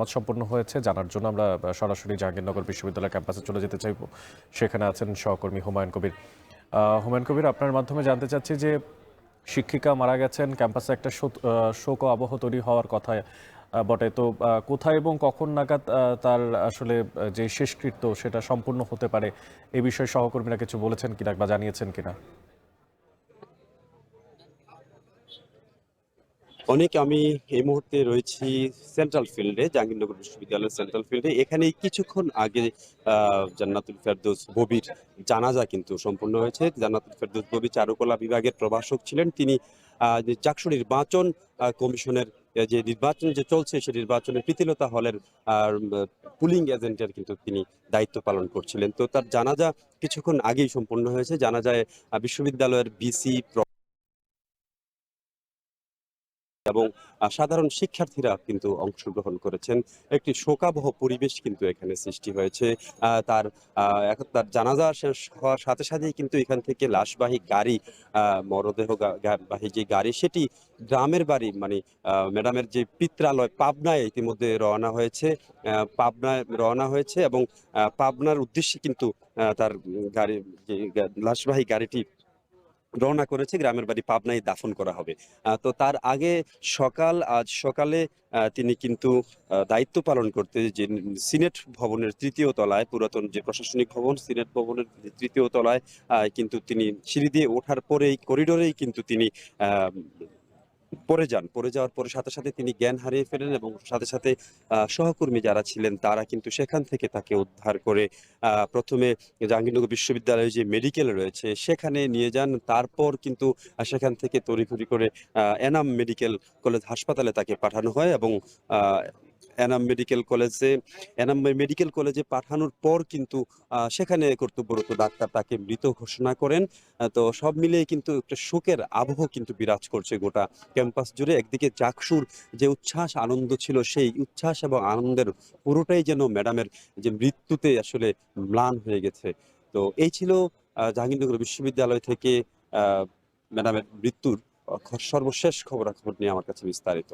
সম্পন্ন হয়েছে জানার জন্য আমরা সরাসরি জাহাঙ্গীরনগর বিশ্ববিদ্যালয় ক্যাম্পাসে চলে যেতে চাইব। সেখানে আছেন সহকর্মী হুমায়ুন কবির। হুমায়ুন কবির, আপনার মাধ্যমে জানতে চাচ্ছি যে শিক্ষিকা মারা গেছেন, ক্যাম্পাসে একটা শোক আবহ তৈরি হওয়ার কথা বটে। তো কোথায় এবং কখন নাগাদ তার আসলে যে শেষকৃত্য সেটা সম্পূর্ণ হতে পারে, এই বিষয়ে সহকর্মীরা কিছু বলেছেন কিনা বা জানিয়েছেন কিনা? আমি এই মুহূর্তে রয়েছি সেন্ট্রাল ফিল্ডে, জাহাঙ্গীরনগর বিশ্ববিদ্যালয়ের সেন্ট্রাল ফিল্ডে। এখানে কিছুক্ষণ আগে জান্নাতুল ফেরদৌস ববির জানাজা কিন্তু সম্পূর্ণ হয়েছে। জান্নাতুল ফেরদৌস ববি চারুকলা বিভাগের প্রভাষক ছিলেন। তিনি যে চাকসু নির্বাচন কমিশনের যে নির্বাচন যে চলছে, সেই নির্বাচনের প্রীতিলতা হলের পুলিং এজেন্টের কিন্তু তিনি দায়িত্ব পালন করছিলেন। তো তার জানাজা কিছুক্ষণ আগেই সম্পূর্ণ হয়েছে। জানাজায় বিশ্ববিদ্যালয়ের ভিসি এবং সাধারণ শিক্ষার্থীরা কিন্তু অংশগ্রহণ করেছেন। একটি শোকাবহ পরিবেশ কিন্তু এখানে সৃষ্টি হয়েছে। তার এখন তার জানাজা শেষ হওয়ার সাথে সাথেই কিন্তু এখান থেকে লাশবাহী গাড়ি, মরদেহ বাহী যে গাড়ি, সেটি গ্রামের বাড়ি মানে ম্যাডামের যে পিত্রালয় পাবনায় ইতিমধ্যে রওনা হয়েছে। পাবনায় রওনা হয়েছে এবং পাবনার উদ্দেশ্যে কিন্তু তার গাড়ি, যে লাশবাহী গাড়িটি রওনা করেছে। গ্রামের বাড়ি পাবনায় দাফন করা হবে। তো তার আগে আজ সকালে তিনি কিন্তু দায়িত্ব পালন করতে যে সিনেট ভবনের তৃতীয় তলায়, পুরাতন যে প্রশাসনিক ভবন সিনেট ভবনের তৃতীয় তলায় কিন্তু তিনি সিঁড়ি দিয়ে ওঠার পরেই করিডোরেই কিন্তু তিনি আহ পড়ে যাওয়ার পরে সাথে সাথে তিনি জ্ঞান হারিয়ে ফেলেন এবং সাথে সাথে সহকর্মী যারা ছিলেন তারা কিন্তু সেখান থেকে তাকে উদ্ধার করে প্রথমে জাহাঙ্গীরনগর বিশ্ববিদ্যালয়ে যে মেডিকেল রয়েছে সেখানে নিয়ে যান। তারপর কিন্তু সেখান থেকে তড়িঘড়ি করে এনাম মেডিকেল কলেজ হাসপাতালে তাকে পাঠানো হয় এবং আহ, এনাম মেডিকেল কলেজে এনাম মেডিকেল কলেজে পাঠানোর পর কিন্তু সেখানে কর্তব্যরত ডাক্তার তাকে মৃত ঘোষণা করেন। তো সব মিলিয়ে কিন্তু একটা শোকের আবহ কিন্তু বিরাজ করছে গোটা ক্যাম্পাস জুড়ে। একদিকে চাকসুর যে উচ্ছ্বাস আনন্দ ছিল, সেই উচ্ছ্বাস এবং আনন্দের পুরোটাই যেন ম্যাডামের যে মৃত্যুতে আসলে ম্লান হয়ে গেছে। তো এই ছিল জাহাঙ্গীরনগর বিশ্ববিদ্যালয় থেকে ম্যাডামের মৃত্যুর সর্বশেষ খবরাখবর নিয়ে আমার কাছে বিস্তারিত।